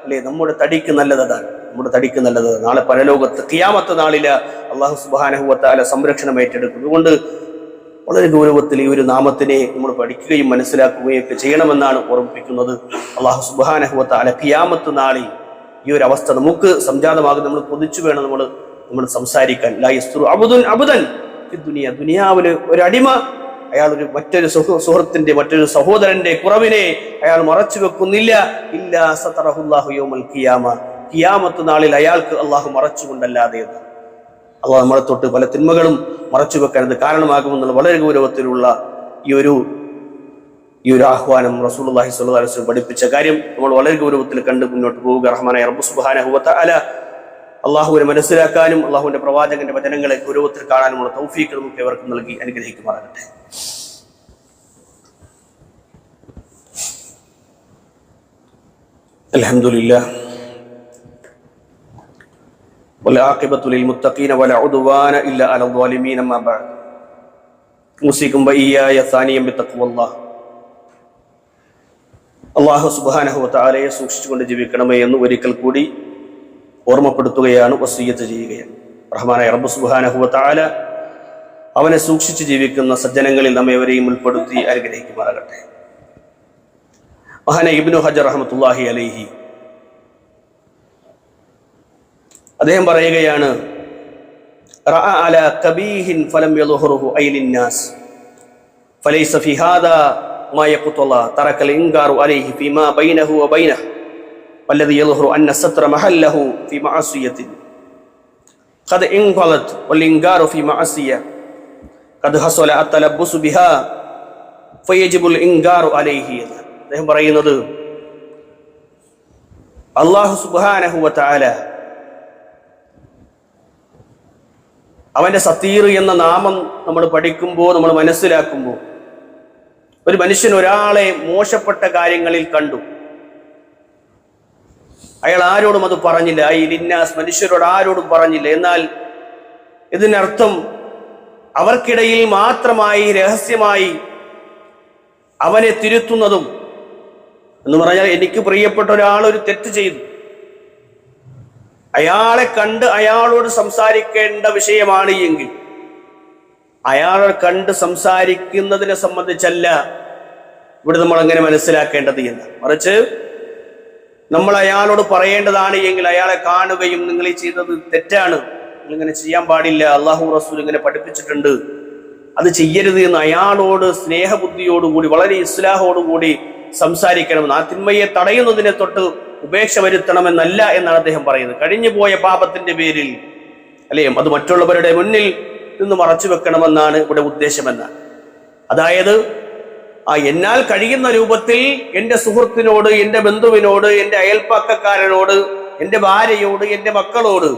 അല്ലെ? നമ്മുടെ തടിക്ക് നല്ലതാണ്. നാളെ പരലോകത്ത് ഖിയാമത്ത് നാളില് അള്ളാഹു സുബ്ഹാനഹു വ തആല സംരക്ഷണം ഏറ്റെടുക്കും. അതുകൊണ്ട് വളരെ ഗൗരവത്തിൽ ഈ ഒരു നാമത്തിനെ നമ്മൾ പഠിക്കുകയും മനസ്സിലാക്കുകയും ഒക്കെ ചെയ്യണമെന്നാണ് ഓർമ്മിപ്പിക്കുന്നത്. അള്ളാഹു സുബ്ഹാനഹു വ തആല ഖിയാമത്ത് നാളിൽ ഈ ഒരു അവസ്ഥ നമുക്ക് സംജാതമാകും. നമ്മൾ കൊതിച്ചു വേണം നമ്മൾ സംസാരിക്കാൻ. ലാ യസ്തുറു അബ്ദുൻ ഫി ദുനിയ, ദുനിയാവില് ഒരു അടിമ അയാൾ മറ്റൊരു സുഹൃത്തിന്റെ, മറ്റൊരു സഹോദരന്റെ കുറവിനെ അയാൾ മറച്ചു വെക്കുന്നില്ല. ഇല്ലാ സതറഹുല്ലാഹു യൗമൽ ഖിയാമ, ഖിയാമത്ത് നാളിൽ അയാൾക്ക് അള്ളാഹു മറച്ചുകൊണ്ടല്ലാതെ. അള്ളാഹു നമ്മളെ തൊട്ട് പല തിന്മകളും മറച്ചു വെക്കാൻ അത് കാരണമാകുമെന്നുള്ള വളരെ ഗൗരവത്തിലുള്ള ഈ ഒരു ആഹ്വാനം റസൂലുള്ളാഹി സ്വല്ലല്ലാഹു അലൈഹി വസല്ലം പഠിപ്പിച്ച കാര്യം നമ്മൾ വളരെ ഗൗരവത്തിൽ കണ്ട് മുന്നോട്ട് പോവുക. റഹ്മാനായ റബ്ബ് സുബ്ഹാനഹു വ തആല അള്ളാഹുവിനെ മനസ്സിലാക്കാനും അള്ളാഹുവിന്റെ പ്രവാചകന്റെ വചനങ്ങളെ ഗൗരവത്തിൽ കാണാനുമുള്ള തൗഫീഖ് നമുക്ക് ഏവർക്കും നൽകി അനുഗ്രഹിക്കുമാറാകട്ടെ. അൽഹംദുലില്ലാഹ് والعاقبة للمتقين ولا عدوان إلا على الظالمين. أما بعد أوصيكم وإياي ثانيا بتقوى الله. അള്ളാഹു സുബ്ഹാനഹു വ തആലയെ സൂക്ഷിച്ചുകൊണ്ട് ജീവിക്കണമേ എന്ന് ഒരിക്കൽ കൂടി ഓർമ്മപ്പെടുത്തുകയാണ്, വസിയ്യത്ത് ചെയ്യുകയാണ്. റഹ്മാനായ റബ്ബ് സുബ്ഹാനഹു വ തആല അവനെ സൂക്ഷിച്ച് ജീവിക്കുന്ന സജ്ജനങ്ങളിൽ നമ്മേവരെയും ഉൾപ്പെടുത്തി അനുഗ്രഹിക്കുമാറാകട്ടെ. മഹാനായ ഇബ്നു ഹജർ റഹ്മത്തുള്ളാഹി അലൈഹി അദ്ദേഹം പറയുകയാണ്, റഅ അലാ ഖബീഹിൻ ഫലം യദ്ഹുറുഹു ഐലിന്നാസ് ഫലൈസ ഫി ഹാദാ മാ യഖ്തുല തറകൽ ഇൻകാറു അലൈഹി ഫീമാ ബൈനഹു വ ബൈനഹു വല്ലദി യദ്ഹുറു അന്ന സത്ര മഹല്ലഹു ഫി മഅസിയത്തിൻ ഖദ് ഇൻഖലത് വൽ ഇൻകാറു ഫി മഅസിയ ഖദ് ഹസല അത്തലബ്ബുസു ബിഹാ ഫയജിബുൽ ഇൻകാറു അലൈഹി. അദ്ദേഹം പറയുന്നത്, അല്ലാഹു സുബ്ഹാനഹു വ തആല അവന്റെ സത്തീർ എന്ന നാമം നമ്മൾ പഠിക്കുമ്പോൾ, നമ്മൾ മനസ്സിലാക്കുമ്പോൾ, ഒരു മനുഷ്യൻ ഒരാളെ മോശപ്പെട്ട കാര്യങ്ങളിൽ കണ്ടു, അയാൾ ആരോടും അത് പറഞ്ഞില്ല, ലിന്നാസ് മനുഷ്യരോട് ആരോടും പറഞ്ഞില്ല. എന്നാൽ ഇതിനർത്ഥം അവർക്കിടയിൽ മാത്രമായി രഹസ്യമായി അവനെ തിരുത്തുന്നതും, എന്ന് പറഞ്ഞാൽ എനിക്ക് പ്രിയപ്പെട്ട ഒരാൾ ഒരു തെറ്റ് ചെയ്തു, അയാളെ കണ്ട് അയാളോട് സംസാരിക്കേണ്ട വിഷയമാണ് എങ്കിൽ അയാളെ കണ്ട് സംസാരിക്കുന്നതിനെ സംബന്ധിച്ചല്ല ഇവിടെ നമ്മൾ അങ്ങനെ മനസ്സിലാക്കേണ്ടത് എന്ന്, മറിച്ച് നമ്മൾ അയാളോട് പറയേണ്ടതാണ് എങ്കിൽ അയാളെ കാണുകയും നിങ്ങൾ ഈ ചെയ്തത് തെറ്റാണ്, നിങ്ങളിങ്ങനെ ചെയ്യാൻ പാടില്ല, അള്ളാഹു റസൂൽ ഇങ്ങനെ പഠിപ്പിച്ചിട്ടുണ്ട്, അത് ചെയ്യരുത് എന്ന് അയാളോട് സ്നേഹബുദ്ധിയോടുകൂടി വളരെ ഇസ്ലാഹോടുകൂടി സംസാരിക്കണമെന്ന്. ആ തിന്മയെ തടയുന്നതിനെ തൊട്ട് ഉപേക്ഷ വരുത്തണമെന്നല്ല എന്നാണ് അദ്ദേഹം പറയുന്നത്. കഴിഞ്ഞു പോയ പാപത്തിന്റെ പേരിൽ അല്ലേ അത് മറ്റുള്ളവരുടെ മുന്നിൽ നിന്ന് മറച്ചു വെക്കണമെന്നാണ് ഇവിടെ ഉദ്ദേശമെന്നാണ്. അതായത് എന്നാൽ കഴിയുന്ന രൂപത്തിൽ എൻ്റെ സുഹൃത്തിനോട്, എൻ്റെ ബന്ധുവിനോട്, എൻ്റെ അയൽപ്പക്കക്കാരനോട്, എൻ്റെ ഭാര്യയോട്, എൻ്റെ മക്കളോട്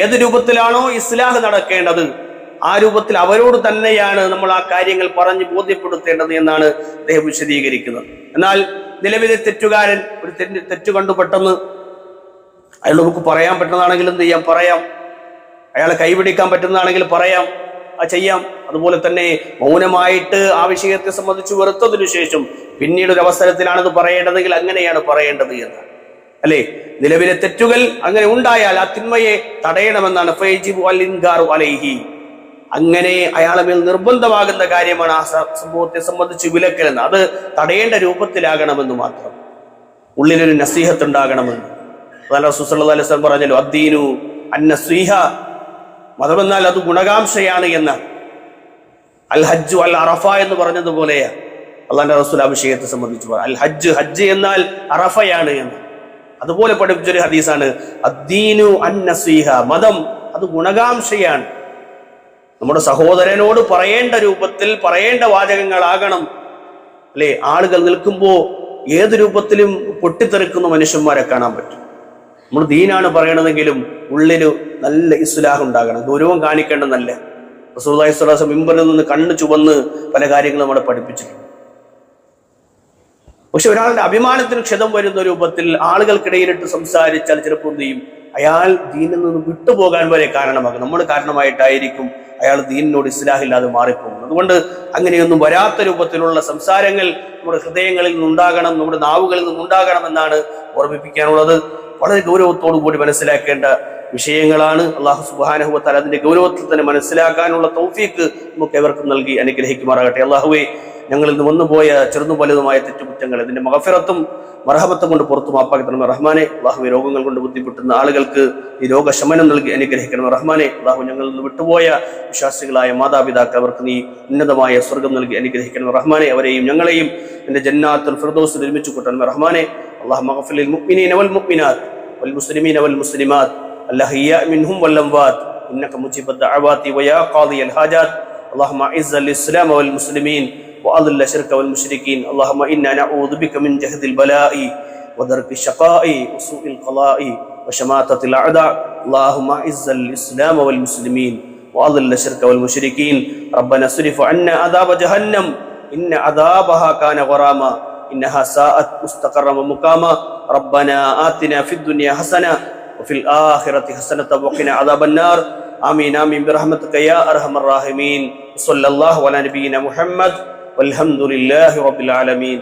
ഏത് രൂപത്തിലാണോ ഇസ്ലാഹ് നടക്കേണ്ടത് ആ രൂപത്തിൽ അവരോട് തന്നെയാണ് നമ്മൾ ആ കാര്യങ്ങൾ പറഞ്ഞ് ബോധ്യപ്പെടുത്തേണ്ടത് എന്നാണ് അദ്ദേഹം വിശദീകരിക്കുന്നത്. എന്നാൽ നിലവിലെ തെറ്റുകാരൻ ഒരു തെറ്റ് കണ്ടു പെട്ടെന്ന് അയാൾ നമുക്ക് പറയാൻ പറ്റുന്നതാണെങ്കിൽ എന്ത് ചെയ്യാം, പറയാം. അയാളെ കൈപിടിക്കാൻ പറ്റുന്നതാണെങ്കിൽ പറയാം, ചെയ്യാം. അതുപോലെ തന്നെ മൗനമായിട്ട് ആ വിഷയത്തെ സംബന്ധിച്ച് വെറുത്തതിനു ശേഷം പിന്നീട് ഒരു അവസരത്തിലാണത് പറയേണ്ടതെങ്കിൽ അങ്ങനെയാണ് പറയേണ്ടത് എന്ന് അല്ലേ. നിലവിലെ തെറ്റുകൾ അങ്ങനെ ഉണ്ടായാൽ ആ തിന്മയെ തടയണമെന്നാണ്. അങ്ങനെ അയാളെ മേൽ നിർബന്ധമാകുന്ന കാര്യമാണ് ആ സംഭവത്തെ സംബന്ധിച്ച് വിലക്കലെന്ന്. അത് തടയേണ്ട രൂപത്തിലാകണമെന്ന് മാത്രം, ഉള്ളിലൊരു നസീഹത്ത് ഉണ്ടാകണമെന്ന്. അതാണ് റസൂൽ സല്ലല്ലാഹു അലൈഹി വസല്ലം പറഞ്ഞല്ലോ, അദ്ദീനു അന്നസീഹ, മതമെന്നാൽ അത് ഗുണകാംക്ഷയാണ് എന്ന്. അൽ ഹജ്ജു അൽ അറഫ എന്ന് പറഞ്ഞതുപോലെയാണ് അള്ളാന്റെ റസൂൽ ആ വിഷയത്തെ സംബന്ധിച്ച് പറഞ്ഞു. അൽ ഹജ്ജ്, ഹജ്ജ് എന്നാൽ അറഫയാണ് എന്ന്. അതുപോലെ പഠിപ്പിച്ചൊരു ഹദീസാണ് അദ്ദീനു അന്നസീഹ, മതം അത് ഗുണകാംക്ഷയാണ്. നമ്മുടെ സഹോദരനോട് പറയേണ്ട രൂപത്തിൽ പറയേണ്ട വാചകങ്ങളാകണം അല്ലെ. ആളുകൾ നിൽക്കുമ്പോൾ ഏത് രൂപത്തിലും പൊട്ടിത്തെറിക്കുന്ന മനുഷ്യന്മാരെ കാണാൻ പറ്റും. നമ്മൾ ദീനാണ് പറയണതെങ്കിലും ഉള്ളില് നല്ല ഇസ്ലാഹ് ഉണ്ടാകണം, ഗൗരവം കാണിക്കേണ്ടതല്ല. റസൂലുള്ളാഹി സ്വല്ലല്ലാഹു അലൈഹി വസല്ലം മിമ്പറിൽ നിന്ന് കണ്ണ് ചുവന്ന് പല കാര്യങ്ങളും നമ്മളെ പഠിപ്പിച്ചിട്ടുണ്ട്. പക്ഷെ ഒരാളുടെ അഭിമാനത്തിന് ക്ഷതം വരുന്ന രൂപത്തിൽ ആളുകൾക്കിടയിലിട്ട് സംസാരിച്ചാൽ ചിലപ്പോൾ എന്ത് ചെയ്യും, അയാൾ ദീനിൽ നിന്ന് വിട്ടുപോകാൻ വരെ കാരണമാകും. നമ്മൾ കാരണമായിട്ടായിരിക്കും അയാൾ ദീനിനോട് ഇസ്ലാഹില്ലാതെ മാറിപ്പോകുന്നത്. അതുകൊണ്ട് അങ്ങനെയൊന്നും വരാത്ത രൂപത്തിലുള്ള സംസാരങ്ങൾ നമ്മുടെ ഹൃദയങ്ങളിൽ നിന്നുണ്ടാകണം, നമ്മുടെ നാവുകളിൽ നിന്നുണ്ടാകണം എന്നാണ് ഓർമ്മിപ്പിക്കാനുള്ളത്. വളരെ ഗൗരവത്തോടു കൂടി മനസ്സിലാക്കേണ്ട വിഷയങ്ങളാണ്. അല്ലാഹു സുബ്ഹാനഹു വ തആല അതിന്റെ ഗൗരവത്തിൽ തന്നെ മനസ്സിലാക്കാനുള്ള തൗഫീഖ് നമുക്ക് എവർക്കും നൽകി അനുഗ്രഹിക്കുമാറാകട്ടെ. അല്ലാഹുവേ, ഞങ്ങളിൽ നിന്ന് വന്നുപോയ ചെറുതും വലുതുമായ തെറ്റുകുറ്റങ്ങൾ ഇതിന്റെ മഗ്ഫിറത്തും മർഹമത്തും കൊണ്ട് പുറത്തു മാപ്പാക്കി തരണമേ റഹ്മാനെ. അല്ലാഹുവേ, രോഗങ്ങൾ കൊണ്ട് ബുദ്ധിമുട്ടുന്ന ആളുകൾക്ക് ഈ രോഗശമനം നൽകി അനുഗ്രഹിക്കണമേ റഹ്മാനെ. അല്ലാഹു, ഞങ്ങളിൽ നിന്ന് വിട്ടുപോയ വിശ്വാസികളായ മാതാപിതാക്കൾ അവർക്ക് നീ ഉന്നതമായ സ്വർഗം നൽകി അനുഗ്രഹിക്കണമേ റഹ്മാനെ. അവരെയും ഞങ്ങളെയും നിന്റെ ജന്നാത്തുൽ ഫിർദൗസിൽ ഒരുമിച്ച് കൂട്ടണമേ റഹ്മാനെ. അല്ലാഹുമ്മ ഗ്ഫിർ ലിൽ മുഅ്മിനീന വൽ മുഅ്മിനാത്ത് വൽ മുസ്ലിമീന വൽ മുസ്ലിമാത്ത് അൽഹയ്യാ മിൻഹും വൽ അംവാത്ത് ഇന്നക മുജീബുദ് ദഅവാതി വയാ ഖാദിയൽ ഹാജാത്ത്. اللهم اعز الاسلام والمسلمين واذل الشرك والمشركين. اللهم انا نعوذ بك من جهد البلاء ودرك الشقاء وسوء القضاء وشماتة الاعداء. اللهم اعز الاسلام والمسلمين واذل الشرك والمشركين. ربنا اصرف عنا عذاب جهنم ان عذابها كان غراما انها ساءت مستقرا ومقاما. ربنا آتنا في الدنيا حسنة وفي الآخرة حسنة وقنا عذاب النار. آمين آمين برحمتك يا أرحم الراحمين. صلى الله على نبينا محمد والحمد لله رب العالمين.